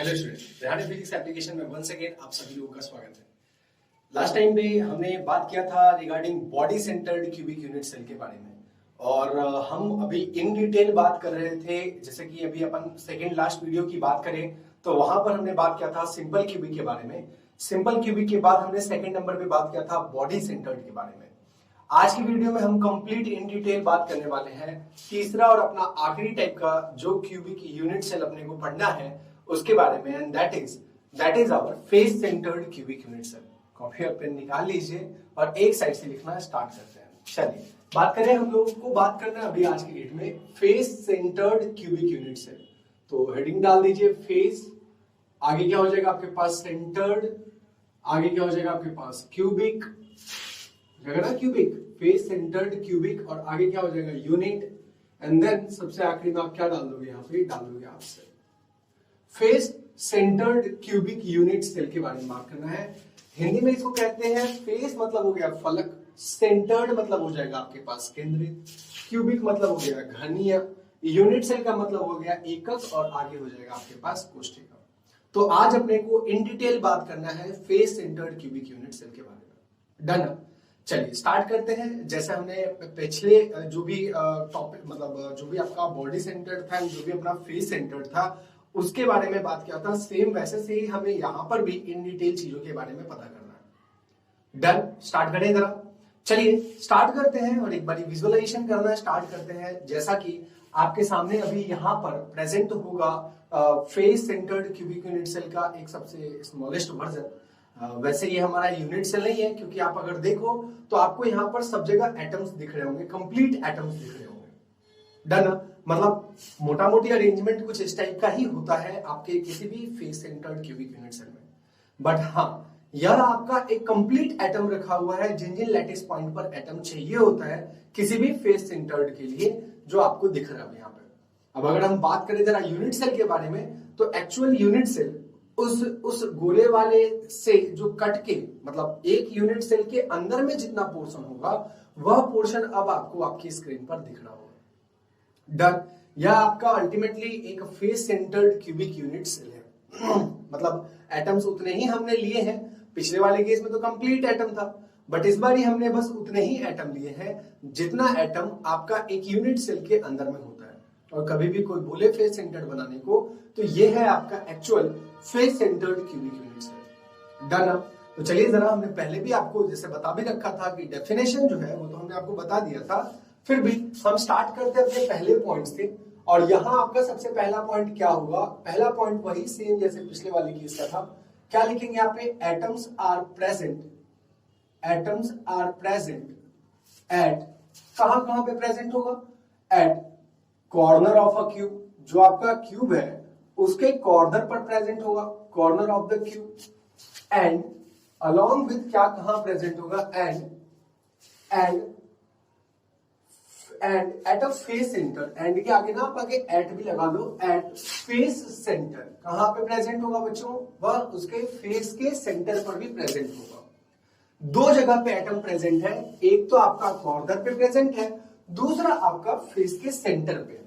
Hello student, Rehan physics application में once again आप सभी लोगों का स्वागत है। लास्ट टाइम पे हमने बात किया था regarding body centred cubic unit cell के बारे में और हम अभी इन डिटेल बात कर रहे थे। जैसे कि अभी अपन सेकेंड लास्ट वीडियो की बात करें तो वहां पर हमने बात किया था सिंपल क्यूबिक के बारे में। सिंपल क्यूबिक के बाद हमने सेकेंड नंबर पे बात किया था बॉडी सेंटर्ड के बारे में। आज की वीडियो में हम कंप्लीट इन डिटेल बात करने वाले हैं तीसरा और अपना आखिरी टाइप का जो क्यूबिक यूनिट सेल अपने को पढ़ना है उसके बारे में, and that is our face centred cubic unit cell. Copy और पेन निकाल लीजिए और एक साइड से लिखना स्टार्ट करते हैं। चलिए बात करें, हम लोगों को बात करना है अभी आज की डेट में face centred cubic unit cell. तो हेडिंग डाल दीजिए फेस, आगे क्या हो जाएगा आपके पास सेंटर्ड, आगे क्या हो जाएगा आपके पास क्यूबिक, ना क्यूबिक, फेस सेंटर्ड क्यूबिक, और आगे क्या हो जाएगा यूनिट, एंड देन सबसे आखिरी में आप क्या डाल दोगे, यहाँ पे डाल दोगे आप cell. Face centred cubic unit cell के बारे में बात करना है। हिंदी में इसको कहते हैं फेस मतलब हो गया फलक, सेंटर्ड मतलब हो जाएगा आपके पास केंद्रित, क्यूबिक मतलब हो गया घनीय, यूनिट सेल का मतलब हो गया एकक, और आगे हो जाएगा आपके पास कोष्ठिका। तो आज अपने को इन डिटेल बात करना है face centred cubic unit cell के बारे में। डन, चलिए स्टार्ट करते हैं। जैसे हमने पिछले जो भी टॉपिक मतलब जो भी आपका बॉडी सेंटर्ड था, जो भी अपना फेस सेंटर्ड था उसके बारे में बात किया था, सेम वैसे से ही हमें यहां पर भी इन डिटेल चीजों के बारे में पता करना है। डन, स्टार्ट करें जरा। चलिए स्टार्ट करते हैं और एक बारी विजुअलाइजेशन करना स्टार्ट करते हैं। जैसा कि आपके सामने अभी यहाँ पर प्रेजेंट होगा face centred cubic unit cell का एक सबसे स्मॉलेस्ट वर्जन। वैसे ये हमारा यूनिट सेल नहीं है, क्योंकि आप अगर देखो तो आपको यहाँ पर सब जगह एटम्स दिख रहे होंगे, कंप्लीट एटम्स दिख रहे होंगे। डन, मतलब मोटा मोटी अरेंजमेंट कुछ इस टाइप का ही होता है आपके किसी भी face centred cubic unit cell में। बट हाँ, यह आपका एक कंप्लीट एटम रखा हुआ है, जिन जिन लैटिस पॉइंट पर एटम चाहिए होता है किसी भी फेस सेंटर्ड के लिए, जो आपको दिख रहा है यहाँ पे। अब अगर हम बात करें जरा यूनिट सेल के बारे में, तो एक्चुअल यूनिट सेल उस गोले वाले से जो कट के, मतलब एक यूनिट सेल के अंदर में जितना पोर्शन होगा वह पोर्शन अब आपको आपकी स्क्रीन पर दिख रहा होगा। डन, यह आपका अल्टीमेटली एक face centred cubic unit cell है। मतलब एटम्स उतने ही हमने लिए हैं, पिछले वाले केस में तो कंप्लीट एटम था, बट इस बार ही हमने बस उतने ही एटम लिए हैं जितना एटम आपका एक यूनिट सेल के अंदर में होता है। और कभी भी कोई बोले फेस सेंटर्ड बनाने को, तो ये है आपका actual face centred cubic unit cell. Done, तो चलिए जरा, हमने पहले भी आपको जैसे बता भी रखा था कि डेफिनेशन जो है वो तो हमने आपको बता दिया था, फिर भी हम स्टार्ट करते हैं अपने पहले पॉइंट से। और यहां आपका सबसे पहला पॉइंट क्या होगा, पहला पॉइंट वही सेम जैसे पिछले वाले केस का था। क्या लिखेंगे यहाँ पे, atoms are present, atoms are present at, कहां पे प्रेजेंट होगा, at corner of a cube, जो आपका क्यूब है उसके कॉर्नर पर प्रेजेंट होगा, corner of the cube, and along with क्या कहां प्रेजेंट होगा, and at a face centre, and के आगे ना आप आगे एट भी लगा दो, एट फेस सेंटर कहां पे प्रेजेंट होगा बच्चों, वह उसके फेस के सेंटर पर भी प्रेजेंट होगा। दो जगह पे एटम प्रेजेंट है, एक तो आपका कॉर्नर पे प्रेजेंट है, दूसरा आपका फेस के सेंटर पे।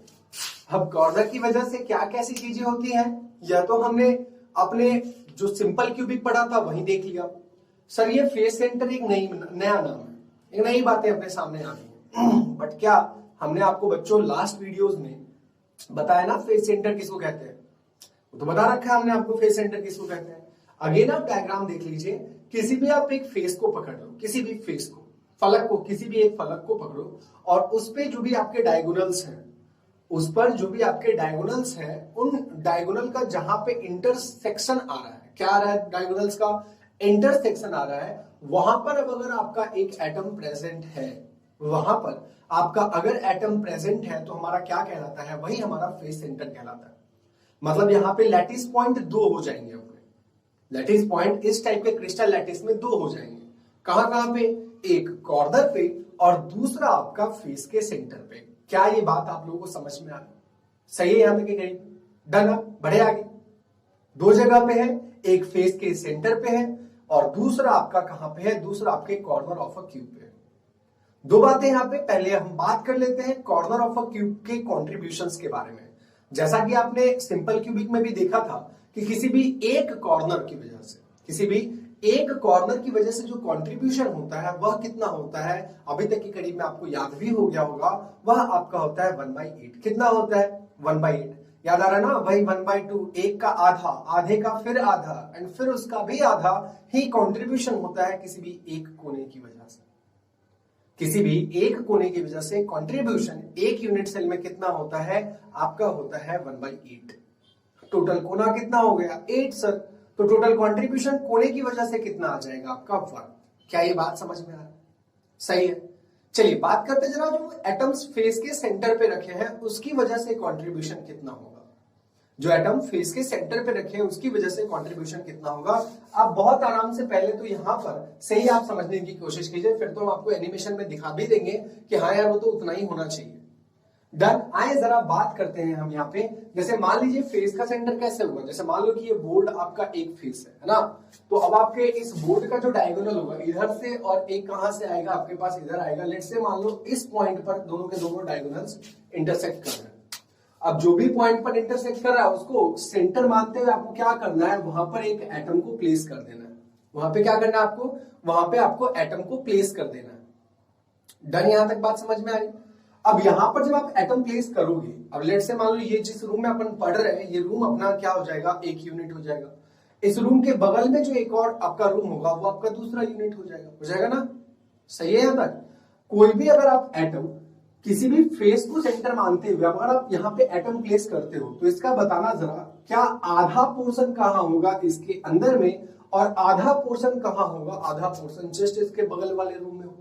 अब कॉर्नर की वजह से क्या कैसी चीजें होती हैं, या तो हमने अपने जो सिंपल क्यूबिक पढ़ा था वही देख लिया। सर ये फेस सेंटर एक नया नाम है, एक नई बातें अपने सामने आ गई। बट क्या हमने आपको बच्चों लास्ट वीडियोस में बताया ना फेस सेंटर किसको कहते हैं, तो बता रखा है हमने आपको फेस सेंटर किसको कहते हैं। अगेन आप डायग्राम देख लीजिए, किसी भी आप एक फेस को पकड़ लो, किसी भी फेस को, फलक को, किसी भी एक फलक को पकड़ो, और उस पे जो भी आपके डायगोनल्स हैं, उस पर जो भी आपके डायगोनल्स हैं, उन डायगोनल का जहां पे इंटरसेक्शन आ रहा है, क्या आ रहा है, डायगोनल्स का इंटरसेक्शन आ रहा है, वहां पर अब अगर आपका एक एटम प्रेजेंट है, वहां पर आपका अगर एटम प्रेजेंट है तो हमारा क्या कहलाता है, वही हमारा फेस सेंटर कहलाता है। मतलब यहाँ पे लैटिस पॉइंट दो हो जाएंगे अपने, लैटिस पॉइंट इस टाइप के क्रिस्टल लैटिस में दो हो जाएंगे। कहां पे, एक कॉर्नर पे और दूसरा आपका फेस के सेंटर पे। क्या ये बात आप लोगों को समझ में आ गई, सही है यहाँ पे कहीं? डन, बढ़े आगे। दो जगह पे है, एक फेस के सेंटर पे है और दूसरा आपका कहां पे है, दूसरा आपके कॉर्नर ऑफ अ क्यूब पे है। दो बातें यहाँ पे, पहले हम बात कर लेते हैं कॉर्नर ऑफ अ क्यूब के कॉन्ट्रीब्यूशंस के बारे में। जैसा कि आपने सिंपल क्यूबिक में भी देखा था कि किसी भी एक कॉर्नर की वजह से, किसी भी एक कॉर्नर की वजह से जो कंट्रीब्यूशन होता है वह कितना होता है, अभी तक की करीब में आपको याद भी हो गया होगा, वह आपका होता है 1/8। कितना होता है? 1/8। याद आ रहा है ना? वही 1/2, एक का आधा, आधे का फिर आधा एंड फिर उसका भी आधा ही कंट्रीब्यूशन होता है किसी भी एक कोने की वजह से। किसी भी एक कोने की वजह से कंट्रीब्यूशन एक यूनिट सेल में कितना होता है? आपका होता है 1/8। टोटल कोना कितना हो गया? 8 सर। तो टोटल कंट्रीब्यूशन कोने की वजह से कितना आ जाएगा? आपका 1। क्या ये बात समझ में आ रहा है? सही है। चलिए बात करते जरा जो एटम्स फेस के सेंटर पे रखे हैं उसकी वजह से कंट्रीब्यूशन कितना होगा। जो एटम फेस के सेंटर पे रखे हैं उसकी वजह से कंट्रीब्यूशन कितना होगा। आप बहुत आराम से पहले तो यहां पर सही आप समझने की कोशिश कीजिए, फिर तो हम आपको एनिमेशन में दिखा भी देंगे कि हाँ यार वो तो उतना ही होना चाहिए। डन। आए जरा बात करते हैं हम यहाँ पे, जैसे मान लीजिए फेस का सेंटर कैसे होगा। जैसे मान लो कि ये बोर्ड आपका एक फेस है ना, तो अब आपके इस बोर्ड का जो डायगोनल होगा इधर से और एक कहां से आएगा आपके पास, इधर आएगा। लेट से मान लो इस पॉइंट पर दोनों के दोनों डायगोनल्स इंटरसेक्ट कर रहे हैं। अब जो भी पॉइंट पर इंटरसेक्ट कर रहा है उसको सेंटर मानते हुए आपको क्या करना है, वहां पर एक एटम को प्लेस कर देना है। वहां पे क्या करना है आपको? वहां पे आपको एटम को प्लेस कर देना है। डन। यहां तक बात समझ में आ रही? अब यहां पर जब आप एटम प्लेस करोगे, अब लेट से मान लो ये जिस रूम में अपन पढ़ रहे हैं ये रूम अपना क्या हो जाएगा? एक यूनिट हो जाएगा। इस रूम के बगल में जो एक और आपका रूम होगा वो आपका दूसरा यूनिट हो जाएगा ना? सही है यहां तक? कोई भी अगर आप एटम किसी भी फेस को सेंटर मानते हुए अगर आप यहाँ पे एटम प्लेस करते हो तो इसका बताना जरा, क्या आधा पोर्शन कहां होगा इसके अंदर में और आधा पोर्शन कहां होगा? आधा पोर्शन जस्ट इसके बगल वाले रूम में हो।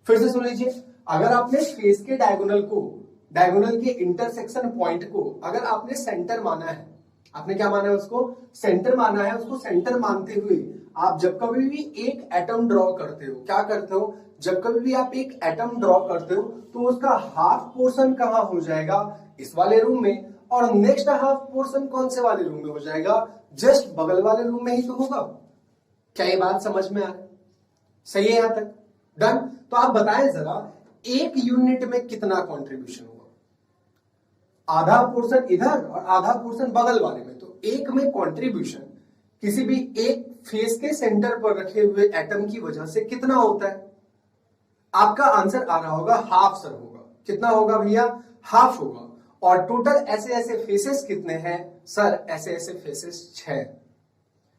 फिर से सुन लीजिए, अगर आपने फेस के डायगोनल के इंटरसेक्शन पॉइंट को अगर आपने सेंटर माना है, आपने क्या माना है? उसको सेंटर माना है। उसको सेंटर मानते हुए आप जब कभी भी एक एटम ड्रॉ करते हो, क्या करते हो? जब कभी भी आप एक एटम ड्रॉ करते हो तो उसका हाफ पोर्शन कहां हो जाएगा? इस वाले रूम में। और नेक्स्ट हाफ पोर्शन कौन से वाले रूम में हो जाएगा? जस्ट बगल वाले रूम में ही तो होगा। क्या ये बात समझ में आ रही? सही है यहां तक? डन। तो आप बताएं जरा, एक यूनिट में कितना कंट्रीब्यूशन होगा? आधा पोर्शन इधर और आधा पोर्शन बगल वाले में, तो एक में कंट्रीब्यूशन किसी भी एक फेस के सेंटर पर रखे हुए एटम की वजह से कितना होता है? आपका आंसर आ रहा होगा हाफ सर होगा। कितना होगा भैया? हाफ होगा। और टोटल ऐसे ऐसे फेसेस कितने हैं सर? ऐसे ऐसे फेसेस 6।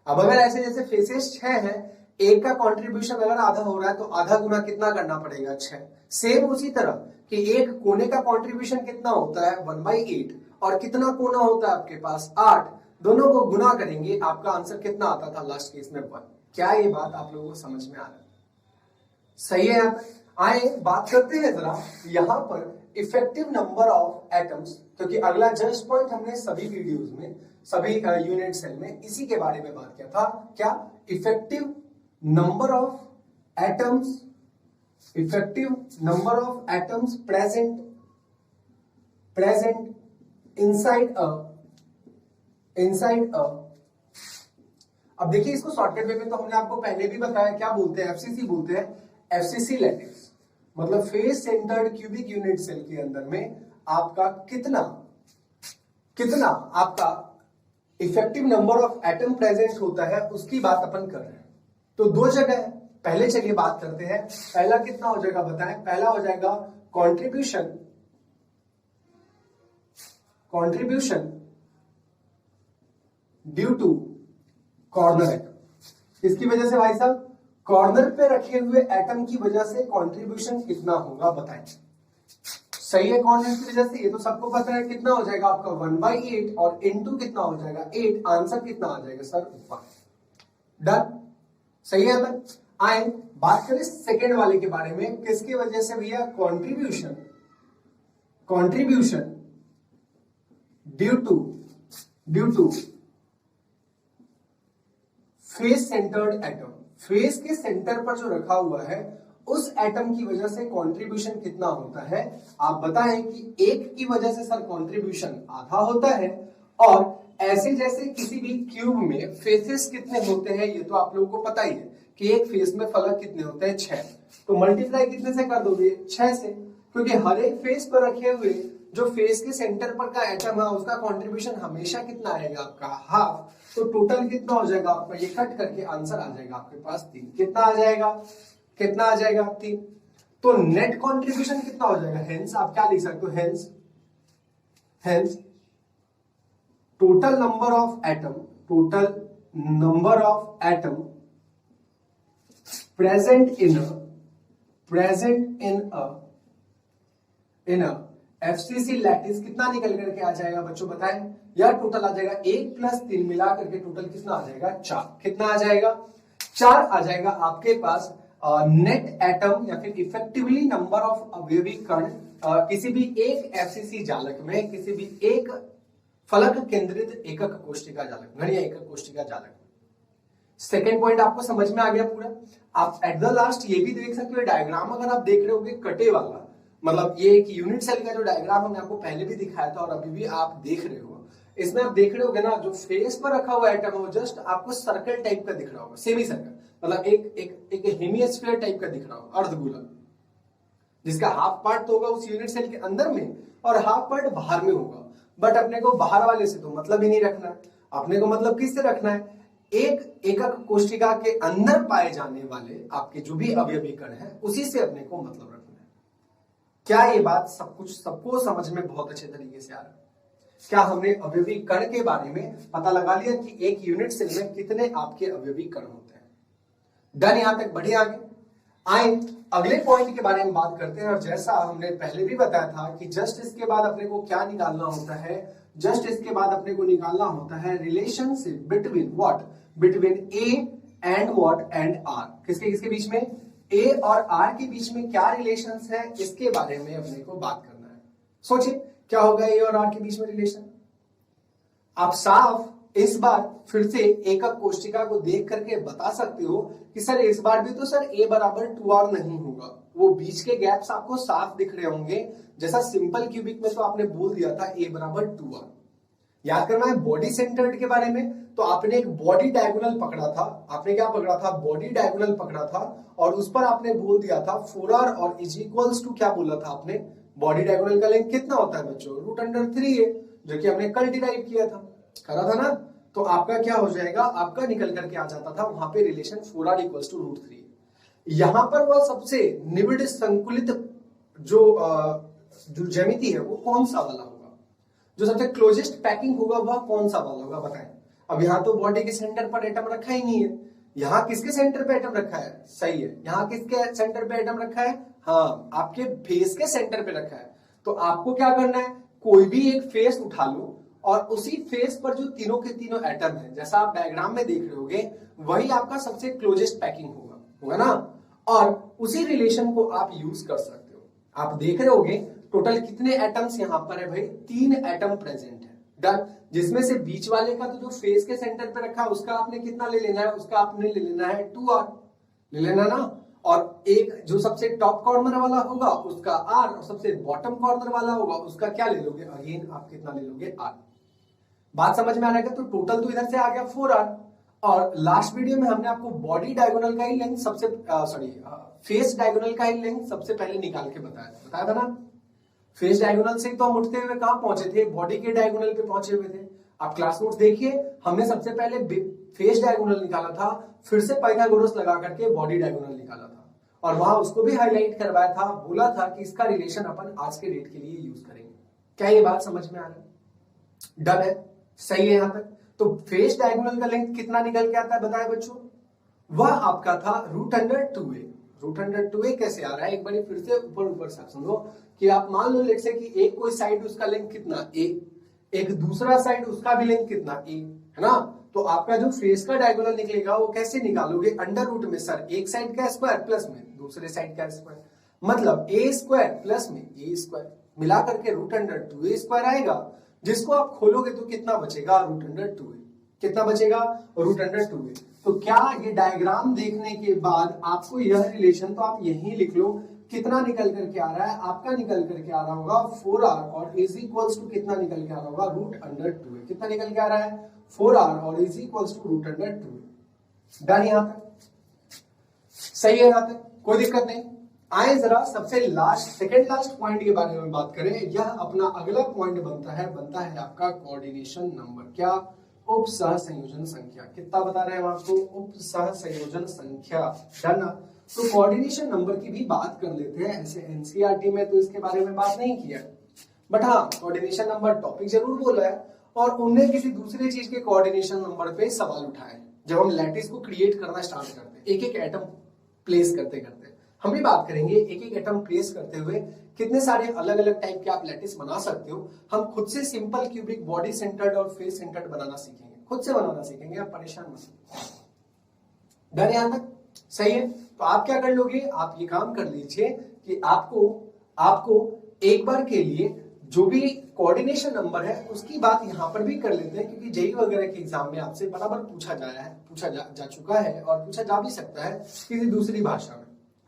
अब अगर ऐसे जैसे फेसेस 6 हैं, एक का कंट्रीब्यूशन अगर आधा हो रहा है तो आधा गुना कितना करना पड़ेगा? 6। सेम उसी तरह कि एक कोने का कंट्रीब्यूशन कितना होता है? 1/8। और कितना कोना होता है आपके पास? 8। दोनों को गुना करेंगे, आपका आंसर कितना आता था लास्ट केस में? 1। क्या ये बात आप लोगों को समझ में आ रहा है? सही है। आए बात करते हैं जरा यहां पर इफेक्टिव नंबर ऑफ एटम्स, क्योंकि अगला जस्ट पॉइंट हमने सभी वीडियोस में, सभी यूनिट सेल में इसी के बारे में बात किया था। क्या? Effective number of atoms, effective number of atoms present inside a. अब देखिए इसको शॉर्टकट वे में तो हमने आपको पहले भी बताया, क्या बोलते हैं? एफसीसी बोलते हैं। एफसीसी लैटिस मतलब face centred cubic unit cell के अंदर में आपका कितना आपका effective number of atom present होता है उसकी बात अपन कर रहे हैं। तो दो जगह है। पहले चलिए बात करते हैं, पहला कितना हो जाएगा बताएं? पहला हो जाएगा contribution due to corner atom. इसकी वजह से भाई साहब कॉर्नर पे रखे हुए एटम की वजह से कंट्रीब्यूशन कितना होगा बताएं? सही है। कॉर्नर की वजह से ये तो सबको पता है। कितना हो जाएगा आपका? 1/8 और इनटू कितना हो जाएगा? 8। आंसर कितना आ जाएगा सर? 1। डन। सही है। आए बात करें सेकेंड वाले के बारे में। किसकी वजह से भैया? Contribution due to face centred atom. फेस के सेंटर पर जो रखा हुआ है उस एटम की वजह से कंट्रीब्यूशन कितना होता है? आप बताएं कि एक की वजह से सर कंट्रीब्यूशन आधा होता है, और ऐसे जैसे किसी भी क्यूब में फेसेस कितने होते हैं ये तो आप लोगों को पता ही है कि एक फेस में फलक कितने होते हैं? 6। तो मल्टीप्लाई कितने से कर दोगे? 6 से, क्योंकि हर एक फेस पर रखे हुए जो फेस के सेंटर पर का एटम है उसका कंट्रीब्यूशन हमेशा कितना आएगा आपका हाफ, तो टोटल कितना हो जाएगा आपका, ये कट करके आंसर आ जाएगा आपके पास 3। कितना आ जाएगा, कितना आ जाएगा 3। तो नेट कंट्रीब्यूशन कितना हो जाएगा, हेंस आप क्या लिख सकते हो, hence total number of atom, total number of atom present in a FCC lattice कितना निकल करके आ जाएगा बच्चों बताएं, यह टोटल आ जाएगा 1 + 3 मिला करके टोटल कितना आ जाएगा 4। कितना आ जाएगा 4 आ जाएगा आपके पास नेट एटम या फिर इफेक्टिवली नंबर ऑफ अवयवी कण किसी भी एक एफसीसी जालक में, किसी भी एक फलक केंद्रित एकक कोशिका जालक, घन या एकक कोशिका जालक। सेकेंड पॉइंट आपको समझ में आ गया पूरा। आप एट द लास्ट ये भी देख सकते हो, डायग्राम अगर आप देख रहे होगे कटे वाला, मतलब ये एक यूनिट सेल का जो डायग्राम हमने आपको पहले भी दिखाया था और अभी भी आप देख रहे हो, इसमें आप देख रहे होगे ना जो फेस पर रखा हुआ एटम है वो जस्ट आपको सर्कल टाइप का दिख रहा होगा, सेमी सर्कल, मतलब एक हेमिस्फीयर टाइप का दिख रहा होगा, अर्धगोला, जिसका हाफ पार्ट तो होगा उस यूनिट सेल के अंदर में और हाफ पार्ट बाहर में होगा। बट अपने को बाहर वाले से तो मतलब ही नहीं रखना है, अपने को मतलब किससे रखना है, एक एकक कोशिका के अंदर पाए जाने वाले आपके जो भी अवयवी कण है उसी से अपने को मतलब रखना है। क्या ये बात सबको समझ में बहुत अच्छे तरीके से आ रहा है? क्या हमने अवयवी कण के बारे में पता लगा लिया कि एक यूनिट सेल में कितने आपके अवयवी कण होते हैं? डन, यहां तक बढ़िया। आगे आए अगले पॉइंट के बारे में बात करते हैं। और जैसा हमने पहले भी बताया था कि जस्ट इसके बाद अपने को क्या निकालना होता है, जस्ट इसके बाद अपने को निकालना होता है relationship between what, between a and what and r. किसके किसके बीच में, ए और आर के बीच में क्या रिलेशंस है, इसके बारे में अपने को बात करना है। सोचिए क्या होगा ए और आर के बीच में रिलेशन। आप साफ इस बार फिर से एकक कोशिका को देख करके बता सकते हो कि सर इस बार भी तो सर a बराबर 2r नहीं होगा, वो बीच के गैप्स आपको साफ दिख रहे होंगे। जैसा सिंपल क्यूबिक में तो आपने बोल दिया था a बराबर 2r। याद करना है बॉडी सेंटर्ड के बारे में, तो आपने एक बॉडी डायगोनल पकड़ा था, आपने क्या पकड़ा था, बॉडी डायगोनल पकड़ा था और उस पर आपने बोल दिया था 4r और इज इक्वल्स टू क्या बोला था आपने, बॉडी डायगोनल का लेंथ कितना होता है बच्चों, √3 है, जो कि हमने कल डिराइव किया था, करा था ना। तो आपका क्या हो जाएगा, आपका निकल करके आ जाता था वहां पे रिलेशन 4r इक्वल्स टू √3। यहां पर वह सबसे निविड़ संकुलित जो ज्यामिति है वो कौन सा वाला होगा, जो सबसे क्लोजेस्ट पैकिंग होगा वह कौन सा वाला होगा बताएं। अब यहाँ तो बॉडी के सेंटर पर एटम रखा ही नहीं है, यहाँ किसके सेंटर पे एटम रखा है, सही है, यहाँ किसके सेंटर पे एटम रखा है, हाँ आपके फेस के सेंटर पे रखा है। तो आपको क्या करना है, कोई भी एक फेस उठा लो और उसी फेस पर जो तीनों के तीनों एटम है, जैसा आप डायग्राम में देख रहे होगे, वही आपका सबसे क्लोजेस्ट पैकिंग होगा ना। और उसी रिलेशन को आप यूज कर सकते हो। आप देख रहे होगे टोटल कितने एटम्स यहाँ पर है भाई, 3 एटम प्रेजेंट है। डन, जिसमें से बीच वाले का तो जो फेस के सेंटर पे रखा है उसका आपने कितना ले लेना है, उसका आपने ले लेना है 2r ले लेना ना। और एक जो सबसे टॉप कॉर्नर वाला होगा उसका r, और सबसे बॉटम कॉर्नर वाला होगा उसका क्या ले लोगे, अगेन आप कितना ले लोगे, r। बात समझ में आ रहा है? तो टोटल तो इधर से आ गया 4r। और लास्ट वीडियो में हमने आपको बॉडी डायगोनल का ही लेंथ सबसे फेस डायगोनल का ही लेंथ सबसे पहले निकाल के बताया था ना। फेस डायगोनल से तो हम उठते हुए कहां पहुंचे थे, बॉडी के डायगोनल पे पहुंचे हुए थे। आप क्लास नोट्स देखिए, हमने सबसे पहले फेस डायगोनल निकाला था, फिर से पाइथागोरस लगा करके बॉडी डायगोनल निकाला था और वहां उसको भी हाईलाइट करवाया था, बोला था कि इसका रिलेशन अपन आज के डेट के लिए यूज करेंगे। क्या ये बात समझ में आ रहा है? डन है, सही है यहाँ तक। तो फेस डायगोनल का लेंथ कितना निकल के आता है बताए बच्चों, वह आपका था √2a। √2a कैसे आ रहा है, एक बार फिर से ऊपर से समझो कि आप मान लो लेट से कि एक कोई साइड उसका लेंथ कितना a, एक दूसरा साइड उसका भी लेंथ कितना a है ना। तो आपका जो फेस का डायगोनल निकलेगा वो कैसे निकालोगे, अंडर रूट में सर एक साइड का स्क्वायर प्लस में दूसरे साइड का स्क्वायर, मतलब a² प्लस में a² मिला करके √2a² आएगा, जिसको आप खोलोगे तो कितना बचेगा, √2a। कितना बचेगा, √2a। तो क्या ये डायग्राम देखने के बाद आपको यह रिलेशन, तो आप यही लिख लो कितना निकल करके आ रहा है, आपका निकल करके आ रहा होगा 4r और इज इक्वल्स टू कितना निकल के आ रहा होगा, √2a। कितना निकल के आ रहा है, 4r और is equals to √2a। Done, यहां तक सही है, यहां तक कोई दिक्कत नहीं। आए जरा सबसे सेकंड लास्ट पॉइंट के बारे में बात करें। यह अपना अगला पॉइंट बनता है आपका कोऑर्डिनेशन नंबर। क्या? उप सह संयोजन संख्या। कितना बता रहे हैं हम आपको? उप सह संयोजन संख्या। डन। तो कोऑर्डिनेशन नंबर की भी बात कर लेते हैं। ऐसे एनसीईआरटी में तो इसके बारे में बात नहीं किया, बट हाँ कोऑर्डिनेशन नंबर टॉपिक जरूर बोला है। और उनने किसी दूसरे चीज के कोऑर्डिनेशन नंबर पे सवाल उठाए। जब हम लैटिस को क्रिएट करना स्टार्ट करते हैं, एक एक एटम प्लेस करते करते, हम भी बात करेंगे एक एक एटम प्लेस करते हुए कितने सारे अलग अलग टाइप के आप लैटिस बना सकते हो। हम खुद से सिंपल क्यूबिक बॉडी सेंटर्ड और फेस सेंटर्ड बनाना सीखेंगे, खुद से बनाना सीखेंगे, आप परेशान मत। डन यहां तक? सही है। तो आप क्या कर लोगे, आप ये काम कर लीजिए कि आपको एक बार के लिए जो भी कोऑर्डिनेशन नंबर है उसकी बात यहां पर भी कर लेते हैं, क्योंकि जेईई वगैरह के एग्जाम में आपसे बराबर पूछा जा चुका है और पूछा जा भी सकता है किसी दूसरी भाषा में।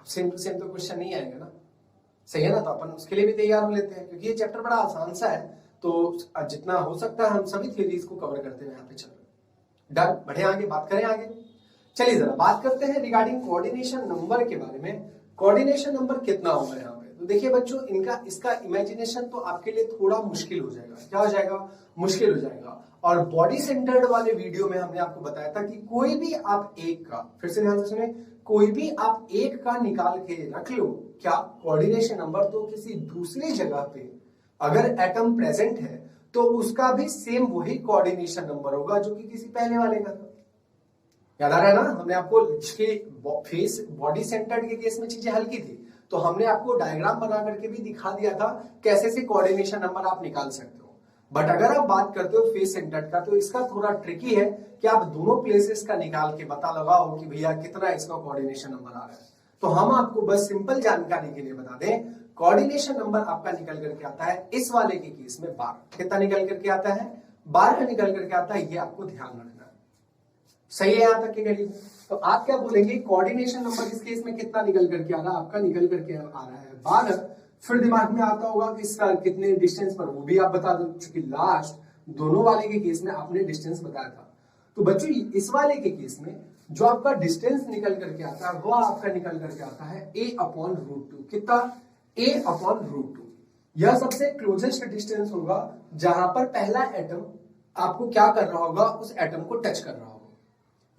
सेम टू सेम तो क्वेश्चन नहीं आएगा ना, सही है ना? तो अपन उसके लिए भी तैयार हो लेते हैं, क्योंकि ये चैप्टर बड़ा आसान सा है। तो जितना हो सकता है हम सभी थ्योरीज को कवर करते हुए यहाँ पे चल रहे। डन, बढ़े आगे, बात करें आगे। चलिए जरा बात करते हैं रिगार्डिंग कोऑर्डिनेशन नंबर के बारे में। कोऑर्डिनेशन नंबर कितना होगा यहाँ पे? तो देखिए बच्चों, इसका इमेजिनेशन तो आपके लिए थोड़ा मुश्किल हो जाएगा। क्या हो जाएगा? मुश्किल हो जाएगा। और बॉडी सेंटर्ड वाले वीडियो में हमने आपको बताया था कि कोई भी आप एक का, फिर से ध्यान से सुने, कोई भी आप एक का निकाल के रख लो, क्या कोऑर्डिनेशन नंबर, तो किसी दूसरी जगह पे अगर एटम प्रेजेंट है तो उसका भी सेम वही कोऑर्डिनेशन नंबर होगा जो कि किसी पहले वाले का था। याद आ रहा है ना? हमने आपको फेस बॉडी सेंटर्ड के केस में चीजें हल्की थी, तो हमने आपको डायग्राम बना करके भी दिखा दिया था कैसे से कोऑर्डिनेशन नंबर आप निकाल सकते हो। बट अगर आप बात करते हो फेस सेंटर्ड का, तो इसका थोड़ा ट्रिकी है कि आप दोनों प्लेसेस का निकाल के बता लगाओ कि भैया कितना इसका कोऑर्डिनेशन नंबर आ रहा है। तो हम आपको बस सिंपल जानकारी के लिए बता दें, कोऑर्डिनेशन नंबर आपका निकल करके आता है इस वाले के केस में 12। कितना निकल करके आता है? 12 निकल करके आता है, ये आपको ध्यान रखना है। सही है यहां तक के करीब? तो आप क्या बोलेंगे, कोऑर्डिनेशन नंबर इस केस में कितना निकल करके आ रहा है? आपका निकल करके आ रहा है 12। फिर दिमाग में आता होगा कि इसका कितने डिस्टेंस पर, वो भी आप बता दो, क्योंकि लास्ट दोनों वाले के केस में आपने डिस्टेंस बताया था। तो बच्चों इस वाले के केस में जो आपका डिस्टेंस निकल करके आता है वह आपका निकल करके आता है a/√2। कितना? a/√2। यह सबसे क्लोजेस्ट डिस्टेंस होगा जहां पर पहला एटम आपको क्या कर रहा होगा, उस एटम को टच कर रहा होगा।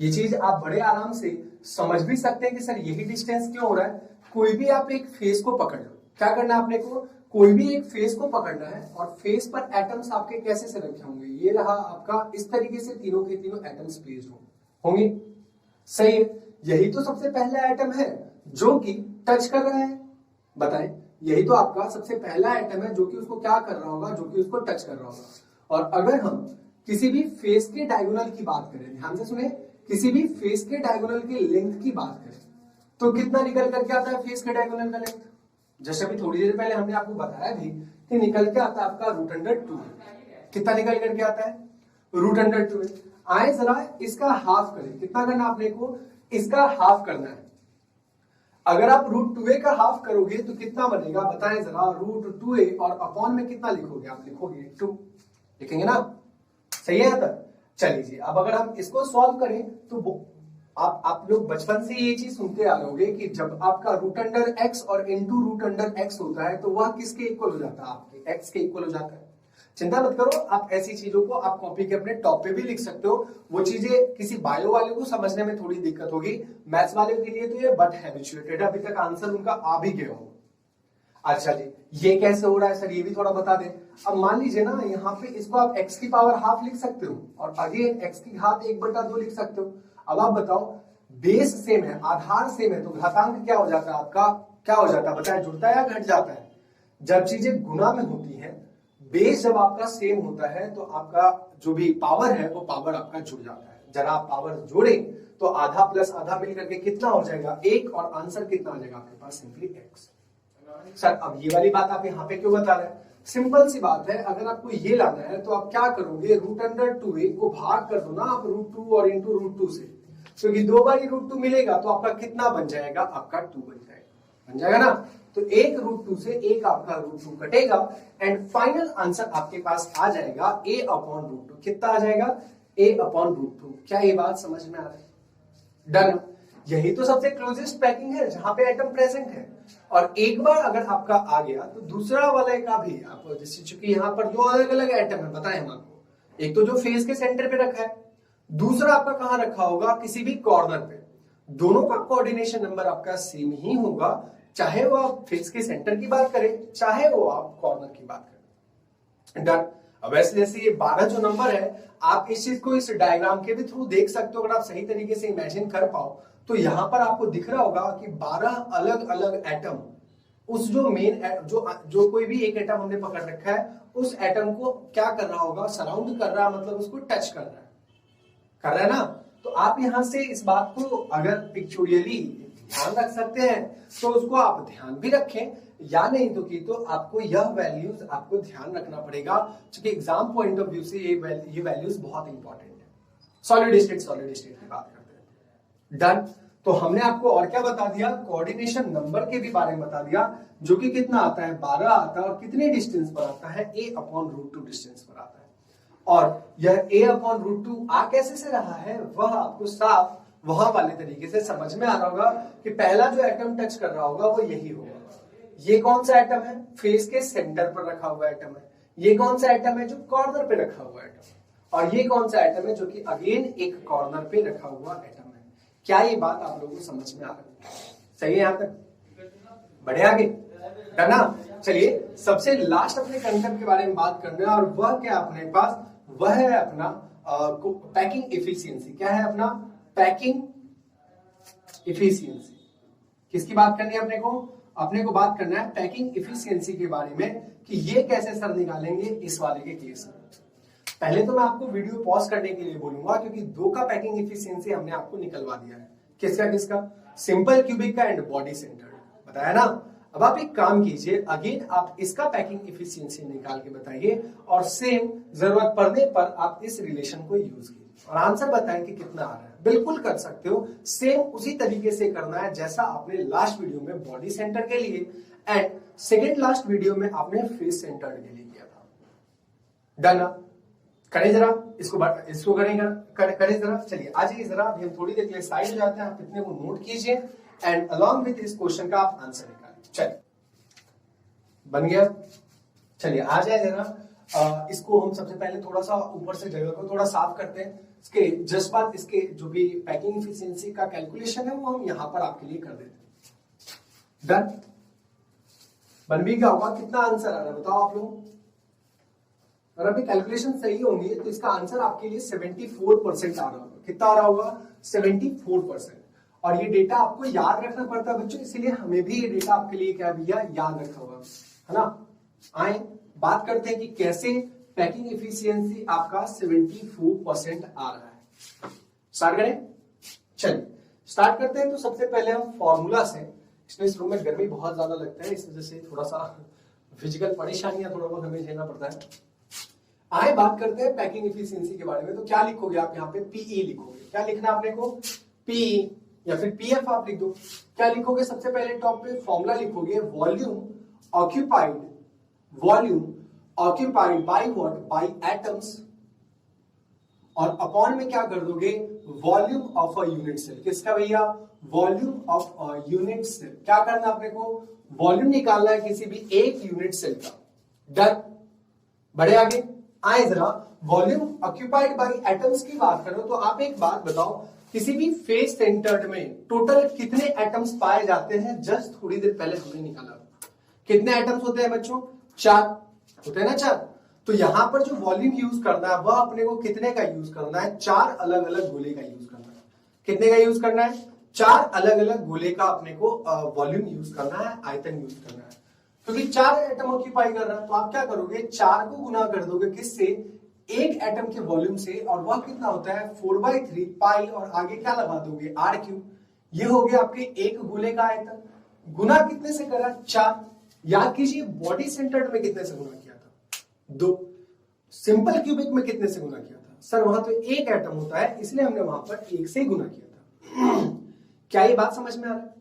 ये चीज आप बड़े आराम से समझ भी सकते हैं कि सर यही डिस्टेंस क्यों हो रहा है। कोई भी आप एक फेस को पकड़ लो, क्या करना है आपने को, कोई भी एक फेस को पकड़ना है और फेस पर एटम्स आपके कैसे से रखे होंगे, ये रहा आपका, इस तरीके से तीनों के तीनों एटम्स प्लेस्ड होंगे। सही है। यही तो सबसे पहला एटम है जो कि टच कर रहा है। बताएं, यही तो आपका सबसे पहला एटम है जो कि उसको क्या कर रहा होगा, जो कि उसको टच कर रहा होगा। और अगर हम किसी भी फेस के डायगोनल की बात करें, ध्यान से सुने, किसी भी फेस के डायगोनल के लेंथ की बात करें तो कितना निकल करके आता है फेस के डायगोनल का लेंथ? जैसे अभी थोड़ी देर पहले हमने आपको बताया भी कि निकल के आता है आपका √2। कितना निकल करके आता है? √2। आए जरा इसका हाफ करें, कितना करना आपने को, इसका हाफ करना है। अगर आप √2a का हाफ करोगे तो कितना बनेगा बताएं जरा? √2a और अपॉन में कितना लिखोगे आप? लिखोगे 2, लिखेंगे ना? सही है तक? चलिए अब अगर हम इसको सॉल्व करें तो आप लोग बचपन से ये चीज सुनते आ रहे होंगे कि जब आपका √x और इनटू √x होता है तो वह किसके इक्वल हो जाता है? आपके x के इक्वल हो जाता है। चिंता मत करो, आप ऐसी चीजों को आप कॉपी के अपने टॉप पे भी लिख सकते हो। वो चीजें किसी बायो वाले को समझने में थोड़ी दिक्कत होगी, मैथ्स वाले के लिए तो ये बट हैबिचुएटेड, अभी तक आंसर उनका आ भी गया हो। अच्छा जी, ये कैसे हो रहा है सर, ये भी थोड़ा बता दें। अब मान लीजिए ना, यहाँ पे इसको आप x की पावर हाफ लिख सकते हो और अगेन x की घात 1/2 लिख सकते हो। अब आप बताओ, बेस सेम है, आधार सेम है, तो घातांक क्या हो जाता है आपका? क्या हो जाता है बताए? जुड़ता है या घट जाता है? जब चीजें गुना में होती है, बेस जब आपका सेम होता है तो आपका जो भी पावर है वो पावर आपका जुड़ जाता है। जरा आप पावर जोड़े तो आधा प्लस आधा मिलकर के कितना हो जाएगा? 1, और आंसर कितना आ जाएगा आपके पास? Simply x। सर अब ये वाली बात आप यहाँ पे क्यों बता रहे हैं? सिंपल सी बात है, अगर आपको ये लाना है तो आप क्या करोगे, √2a को भाग कर दो ना आप √2 और इंटू √2 से, क्योंकि 2 बार √2 मिलेगा तो आपका कितना बन जाएगा? आपका 2 बन जाएगा ना? तो एक √2 से एक आपका √2 कटेगा एंड फाइनल आंसर आपके पास आ जाएगा a/√2। कितना आ जाएगा? a/√2। क्या ये बात समझ में आ रहा है? डन। यही तो सबसे क्लोजेस्ट पैकिंग है जहां पे एटम प्रेजेंट है। और एक बार अगर आपका आ गया तो दूसरा वाले का भी आप जैसे, चूंकि यहाँ पर दो अलग अलग एटम है बताएं हम आपको, एक तो जो फेस के सेंटर पे रखा है, दूसरा आपका कहां रखा होगा, किसी भी कॉर्नर पे। दोनों का कोऑर्डिनेशन नंबर आपका सेम ही होगा, चाहे वो आप फेस के सेंटर की बात करें, चाहे वो आप कॉर्नर की बात करें। डन। अब ऐसे जैसे ये 12 जो नंबर है, आप इस चीज को इस डायग्राम के भी थ्रू देख सकते हो। अगर आप सही तरीके से इमेजिन कर पाओ तो यहां पर आपको दिख रहा होगा कि 12 अलग अलग एटम उस जो मेन जो कोई भी एक एटम हमने पकड़ रखा है, उस एटम को क्या कर रहा होगा, सराउंड कर रहा है, मतलब उसको टच कर रहा है ना। तो आप यहां से इस बात को अगर पिक्चोरियली ध्यान रख सकते हैं तो उसको आप ध्यान भी रखें, या नहीं तो की तो आपको यह वैल्यूज आपको ध्यान रखना पड़ेगा, क्योंकि एग्जाम पॉइंट ऑफ व्यू से ये वैल्यूज बहुत इंपॉर्टेंट है। सॉलिड स्टेट की बात करते हैं। डन। तो हमने आपको और क्या बता दिया, कोऑर्डिनेशन नंबर के भी बारे में बता दिया, जो कि कितना आता है, 12 आता है, और कितने डिस्टेंस पर आता है, a/√2 डिस्टेंस पर आता है। और यह a/√2 आ कैसे से रहा है, वह आपको साफ वहां वाले तरीके से समझ में आ रहा होगा कि पहला जो एटम टच कर रहा होगा वो यही होगा। ये कौन सा एटम है, फेस के सेंटर पर रखा हुआ एटम है। ये कौन सा एटम है, जो कॉर्नर पे रखा हुआ एटम है। और ये कौन सा एटम है, जो कि अगेन एक कॉर्नर पे रखा हुआ एटम है। क्या ये बात आप लोगों को समझ में आ रही है? सही है यहां तक? बढ़े आगे है ना। चलिए सबसे लास्ट अपने कंसेप्ट के बारे में बात करना है, और वह क्या अपने पास, वह है अपना पैकिंग इफिशियंसी। क्या है अपना पैकिंग इफिशियंसी। किसकी बात करनी है अपने को बात करना है पैकिंग इफिशियंसी के बारे में, कि ये कैसे सर निकालेंगे इस वाले के केस में। पहले तो मैं आपको वीडियो पॉज करने के लिए बोलूंगा, क्योंकि दो का पैकिंग इफिशियंसी हमने आपको निकलवा दिया है। किसका, सिंपल क्यूबिक का एंड बॉडी सेंटर्ड बताया ना। अब आप एक काम कीजिए, अगेन आप इसका पैकिंग इफिशियंसी निकाल के बताइए, और सेम जरूरत पड़ने पर आप इस रिलेशन को यूज कीजिए और आंसर बताएं कि कितना आ रहा है। बिल्कुल कर सकते हो, सेम उसी तरीके से करना है जैसा आपने लास्ट वीडियो में बॉडी सेंटर के लिए एंड सेकेंड लास्ट वीडियो में आपने फेस सेंटर के लिए किया था। डन। करें जरा इसको करें जरा। चलिए आ जाइए जरा, अभी हम थोड़ी देर के लिए साइड हो जाते हैं। आप इतने को नोट कीजिए एंड अलॉन्ग विथ इस क्वेश्चन का आप आंसर निकालिए। चलिए बन गया। चलिए आ जाए जरा, इसको हम सबसे पहले थोड़ा सा ऊपर से जगह को थोड़ा साफ करते हैं। इसके जस्ट बाद इसके जो भी पैकिंग इफिशियंसी का कैलकुलेशन है वो हम यहां पर आपके लिए कर देते हैं। डन। बन भी क्या होगा, कितना आंसर आ रहा है बताओ आप लोग। अगर अभी कैलकुलेशन सही होंगी तो इसका आंसर आपके लिए 74% आ रहा होगा। कितना आ रहा होगा, 74%। और ये डेटा आपको याद रखना पड़ता है बच्चों, इसीलिए हमें भी ये डेटा आपके लिए क्या भैया याद रखा हुआ है ना। आए बात करते हैं कि कैसे पैकिंग इफिशियंसी आपका 74% आ रहा है। स्टार्ट करें, चलिए स्टार्ट करते हैं। तो सबसे पहले हम फॉर्मूला से, इसमें इस रूम में गर्मी बहुत ज्यादा लगता है, इस वजह से थोड़ा सा फिजिकल परेशानियां थोड़ा बहुत हमें झेलना पड़ता है। आए बात करते हैं पैकिंग इफिशियंसी के बारे में। तो क्या लिखोगे आप यहाँ पे, पीई लिखोगे। क्या लिखना आपने को, पीई या फिर पीएफ आप लिख दो। क्या लिखोगे, सबसे पहले टॉप पे फॉर्मूला लिखोगे, volume occupied by what, by atoms, और अपॉन में क्या कर दोगे, volume of a unit cell. किसका भैया, volume of a unit cell. क्या करना अपने को, वॉल्यूम निकालना है किसी भी एक यूनिट सेल का। डन। बढ़े आगे। आए जरा, वॉल्यूम ऑक्यूपाइड बाय एटम्स की बात करो तो आप एक बात बताओ, किसी भी फेस सेंटर्ड में टोटल कितने एटम्स पाए जाते हैं। जस्ट थोड़ी देर पहले हमने निकाला, कितने एटम्स होते हैं बच्चों, 4 होते हैं ना, 4। तो यहां पर जो वॉल्यूम यूज करना है वह अपने को कितने का यूज करना है, 4 अलग अलग गोले का यूज करना है। कितने का यूज करना है, 4 अलग अलग गोले का अपने को वॉल्यूम यूज करना है, आयतन यूज करना है। क्योंकि 4 एटम ऑक्यूपाई कर रहा है तो आप क्या करोगे, 4 को गुना कर दोगे किससे, एक एटम के वॉल्यूम से, और वह कितना होता है 4/3 पाई, और आगे क्या लगा दोगे, r3। ये हो गया आपके एक गोले का आयतन। गुना कितने से करा, 4। याद कीजिए बॉडी सेंटर्ड में कितने से गुना किया था, 2। सिंपल क्यूबिक में कितने से गुना किया था, सर वहां तो एक एटम होता है इसलिए हमने वहां पर 1 से गुना किया था। क्या ये बात समझ में आ रहा है,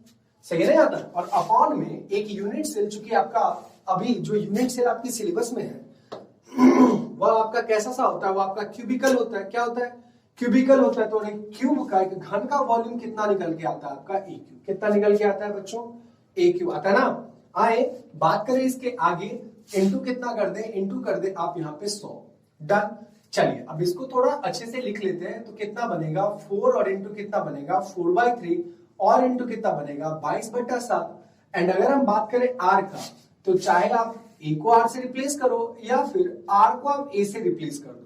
सही नहीं आता। और अपॉन में एक यूनिट सेल, चूंकि आपका अभी जो यूनिट सेल आपकी सिलेबस में है वह आपका कैसा सा होता है, वो आपका क्यूबिकल होता है। क्या होता है, क्यूबिकल होता है तो एक क्यूब का, एक घन का वॉल्यूम कितना निकल के आता है आपका, ए क्यूब। कितना निकल के आता है बच्चों, ए क्यूब आता है ना। आए बात करें इसके आगे, इंटू कितना कर दे, इंटू कर दे आप यहाँ पे 100। डन। चलिए अब इसको थोड़ा अच्छे से लिख लेते हैं। तो कितना बनेगा 4 और इंटू कितना बनेगा 4/3 और इंटू कितना बनेगा 22/7। एंड अगर हम बात करें आर का, तो चाहे आप ए को आर से रिप्लेस करो या फिर आर को आप ए से रिप्लेस कर दो।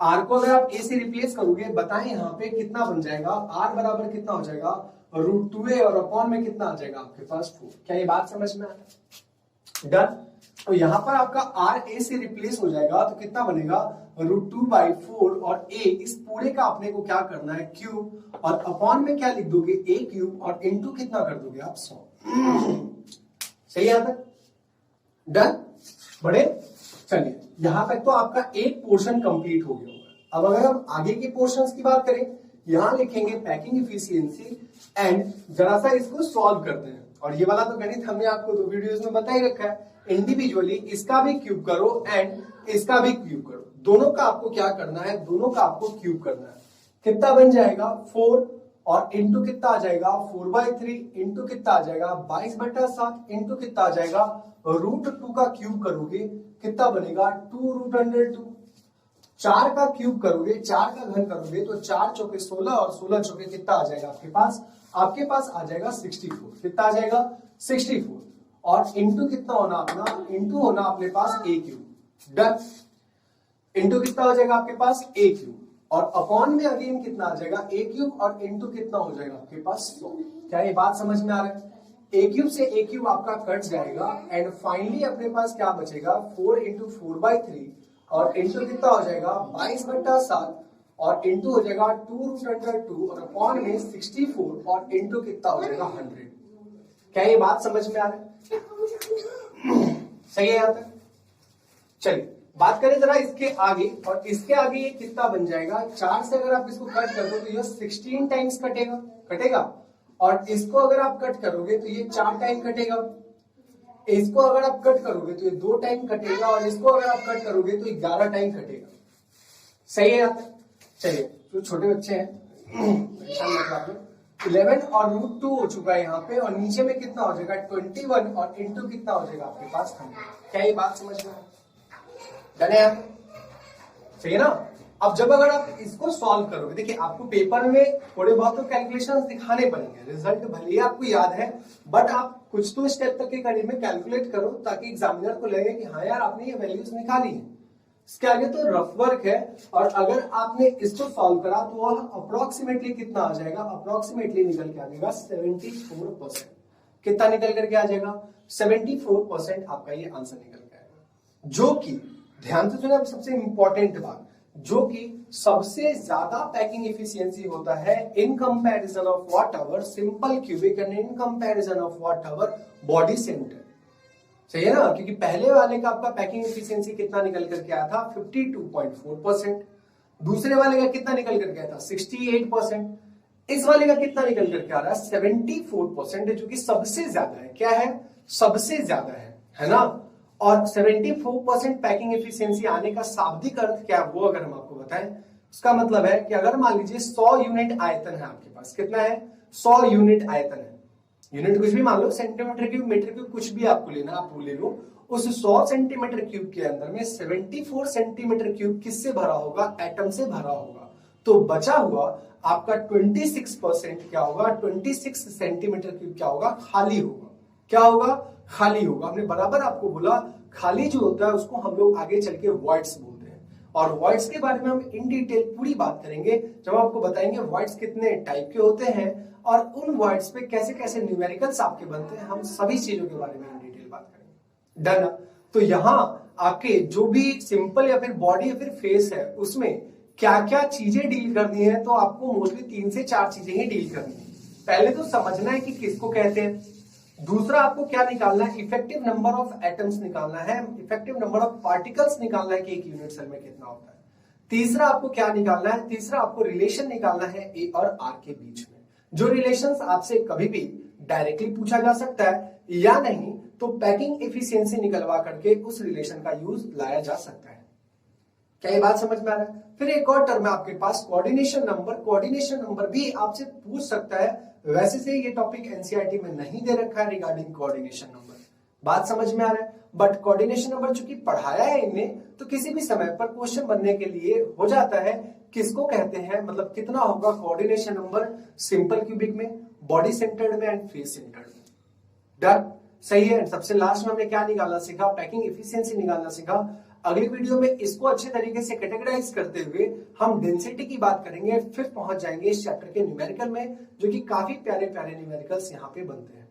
आर को अगर आप ए से रिप्लेस करोगे, बताएं यहाँ पे कितना बन जाएगा, आर बराबर कितना हो जाएगा √2a और अपॉन में कितना आ जाएगा आपके पास 4। क्या ये बात समझ में आया। डन। तो यहां पर आपका आर ए से रिप्लेस हो जाएगा तो कितना बनेगा √2/4 और ए इस पूरे का अपने को क्या करना है क्यूब, और अपॉन में क्या लिख दोगे ए क्यूब और इंटू कितना कर दोगे आप 100। सही है तक। डन। बड़े चलिए यहां तक तो आपका एक पोर्शन कंप्लीट हो गया होगा। अब अगर हम आगे के पोर्शंस की बात करें, यहां लिखेंगे पैकिंग इफिशियंसी एंड जरा सा इसको सॉल्व करते हैं। और ये वाला तो गणित हमने आपको 2 वीडियोस में बता ही रखा है। इंडिविजुअली इसका भी क्यूब करो एंड इसका भी क्यूब करो, दोनों का आपको क्या करना है, दोनों का आपको क्यूब करना है। कितना बन जाएगा 4 और इंटू कितना आ जाएगा 4/3 इंटू कितना आ जाएगा 22/7 इंटू कितना आ जाएगा √2 का क्यूब करोगे कितना बनेगा 2√2। 4 का क्यूब करोगे, 4 का घन करोगे तो 4 चौके 16 और 16 चौके कितना आ जाएगा आपके पास आ जाएगा 64। कितना आ जाएगा 64 और इंटू कितना होना अपना, इंटू होना अपने पास ए क्यूब। डन। इंटू कितना हो जाएगा आपके पास ए क्यूब और अपॉन में अगेन कितना आ जाएगा ए क्यूब और इंटू कितना हो जाएगा आपके पास 100। क्या ये बात समझ में आ रहा है। ए क्यूब से ए क्यूब आपका कट जाएगा एंड फाइनली अपने पास क्या बचेगा 4 × 4/3 और इंटू कितना हो जाएगा 22/7 और इंटू हो जाएगा 2√2 और अपॉन में 64 और इंटू कितना हो जाएगा 100। क्या ये बात समझ में आ रहा है। सही है यहाँ तक। चलिए बात करें जरा इसके आगे, और इसके आगे ये कितना बन जाएगा 4 से अगर आप इसको कट कर दो तो ये 16 टाइम्स कटेगा और इसको अगर आप कट करोगे तो ये 4 टाइम कटेगा। इसको अगर आप कट करोगे तो ये 2 टाइम कटेगा और इसको अगर आप कट करोगे तो 11 टाइम कटेगा। सही है यहाँ तक। चलिए जो छोटे बच्चे हैं 11 और √2 हो चुका है यहाँ पे और नीचे में कितना हो जाएगा 21 और इंटू कितना हो जाएगा आपके पास 100। क्या ये बात समझ में आया। सही है ना। अब जब अगर आप इसको सॉल्व करोगे, देखिए आपको पेपर में थोड़े बहुत तो कैलकुलेशंस दिखाने पड़ेंगे, रिजल्ट भले ही आपको याद है बट आप कुछ तो स्टेप तक के करीब में कैलकुलेट करो ताकि एग्जामिनर को लगे कि हाँ यार आपने ये वैल्यूज निकाली है। इसके आगे तो रफ वर्क है और अगर आपने इसको सॉल्व करा तो वह अप्रोक्सीमेटली कितना आ जाएगा, अप्रोक्सीमेटली निकल के आ जाएगा 74%। कितना निकल करके आ जाएगा 74% आपका ये आंसर निकल के आएगा। जो कि ध्यान से सुने, सबसे इंपॉर्टेंट बात, जो कि सबसे ज्यादा पैकिंग एफिशिएंसी होता है in comparison of what our simple cubic and in comparison of what our body centre. सही है ना, क्योंकि पहले वाले का आपका पैकिंग एफिशिएंसी कितना निकल करके आया था 52.4%, दूसरे वाले का कितना निकल करके आया था 68%, इस वाले का कितना निकल करके आ रहा है 74%, जो कि सबसे ज्यादा है। क्या है, सबसे ज्यादा है ना। और 74% पैकिंग एफिशिएंसी आने का शाब्दिक अर्थ क्या है वो अगर हम आपको बताएं, उसका मतलब है कि अगर मान लीजिए 100 यूनिट आयतन है आपके पास, कितना है 100 यूनिट आयतन है, यूनिट कुछ भी मान लो, सेंटीमीटर क्यूब, मीटर क्यूब, कुछ भी आपको लेना आप वो ले लो। उस 100 सेंटीमीटर क्यूब के अंदर में 74 सेंटीमीटर क्यूब किससे भरा होगा, एटम से भरा होगा। तो बचा हुआ आपका 26% क्या होगा, 26 सेंटीमीटर क्यूब क्या होगा, खाली होगा। क्या होगा, खाली होगा। हमने बराबर आपको बोला खाली जो होता है उसको हम लोग आगे चल के वॉइड्स बोलते हैं, और वॉइड्स के बारे में हम इन डिटेल पूरी बात करेंगे जब आपको बताएंगे वॉइड्स कितने टाइप के होते हैं और उन वॉइड्स पे कैसे कैसे न्यूमेरिकल्स आपके बनते हैं, हम सभी चीजों के बारे में इन डिटेल बात करेंगे। डन। तो यहाँ आपके जो भी सिंपल या फिर बॉडी या फिर फेस है उसमें क्या क्या चीजें डील करनी है, तो आपको मोस्टली 3 से 4 चीजें ही डील करनी है। पहले तो समझना है कि किसको कहते हैं, दूसरा आपको क्या निकालना है, इफेक्टिव नंबर ऑफ एटम्स निकालना है, इफेक्टिव नंबर ऑफ पार्टिकल्स निकालना है कि एक यूनिट सेल में कितना होता है। तीसरा आपको क्या निकालना है, तीसरा आपको रिलेशन निकालना है ए और आर के बीच में, जो रिलेशंस आपसे कभी भी डायरेक्टली पूछा जा सकता है या नहीं तो पैकिंग एफिशिएंसी निकलवा करके उस रिलेशन का यूज लाया जा सकता है। क्या ये बात समझ में आ रहा है? फिर एक और टर्म है आपके पास कोऑर्डिनेशन नंबर। कोऑर्डिनेशन नंबर भी आपसे पूछ सकता है। वैसे से ये टॉपिक एनसीईआरटी में नहीं दे रखा है रिगार्डिंग कोऑर्डिनेशन नंबर। बात समझ में आ रहा है? बट कोऑर्डिनेशन नंबर चूंकि पढ़ाया है इनमें, तो किसी भी समय पर क्वेश्चन बनने के लिए हो जाता है। किसको कहते हैं, मतलब कितना होगा कोऑर्डिनेशन नंबर सिंपल क्यूबिक में, बॉडी सेंटर्ड में एंड फेस सेंटर्ड में। डन, सही है। सबसे लास्ट में हमने क्या निकालना सीखा? पैकिंग एफिशिएंसी निकालना सीखा। अगली वीडियो में इसको अच्छे तरीके से कैटेगराइज करते हुए हम डेंसिटी की बात करेंगे, फिर पहुंच जाएंगे इस चैप्टर के न्यूमेरिकल में, जो कि काफी प्यारे प्यारे न्यूमेरिकल्स यहाँ पे बनते हैं।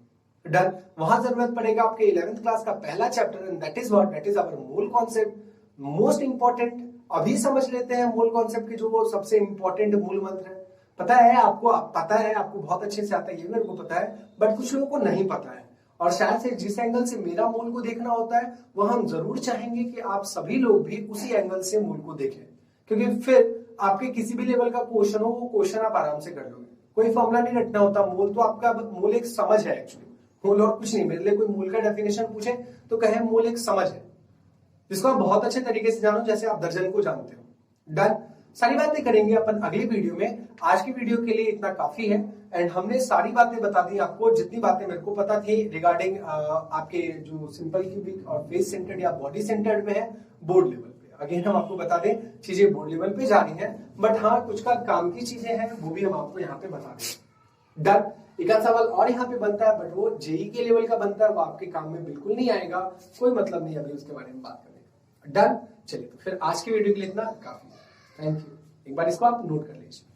डन, वहां जरूरत पड़ेगा आपके 11th क्लास का पहला chapter, and that is what, that is our मूल कॉन्सेप्ट, मोस्ट इंपॉर्टेंट। अभी समझ लेते हैं मूल कॉन्सेप्ट की जो वो सबसे इंपॉर्टेंट मूल मंत्र है। पता है आपको, पता है आपको बहुत अच्छे से आता है, ये मेरे को पता है, बट कुछ लोगों को नहीं पता है। और शायद से जिस एंगल से मेरा मूल को देखना होता है, वह हम जरूर चाहेंगे कि आप सभी लोग भी उसी एंगल से मूल को देखें, क्योंकि फिर आपके किसी भी लेवल का क्वेश्चन हो, वो क्वेश्चन आप आराम से कर लोगे। कोई फॉर्मूला नहीं रटना होता। मूल तो आपका, मूल एक समझ है एक्चुअली, मूल और कुछ नहीं। मेरे लिए कोई मूल का डेफिनेशन पूछे तो कहे मूल एक समझ है, जिसको आप बहुत अच्छे तरीके से जानो, जैसे आप दर्जन को जानते हो। डन, सारी बातें करेंगे अपन अगली वीडियो में। आज की वीडियो के लिए इतना काफी है, एंड हमने सारी बातें बता दी आपको, जितनी बातें मेरे को पता थी रिगार्डिंग आपके जो सिंपल क्यूबिक और फेस सेंटर्ड या बॉडी सेंटर्ड में है बोर्ड लेवल पे। अगेन हम आपको बता दें, चीजें बोर्ड लेवल पे जा रही हैं, बट हाँ कुछ का काम की चीजें हैं, वो भी हम आपको यहाँ पे बता दें। डन, एक आध सवाल और यहाँ पे बनता है, बट वो जेई के लेवल का बनता है, वो आपके काम में बिल्कुल नहीं आएगा। कोई मतलब नहीं अभी उसके बारे में बात करने का। डन, चलिए तो फिर आज की वीडियो के लिए इतना काफी है। Thank you. एक बार इसको आप नोट कर लीजिए।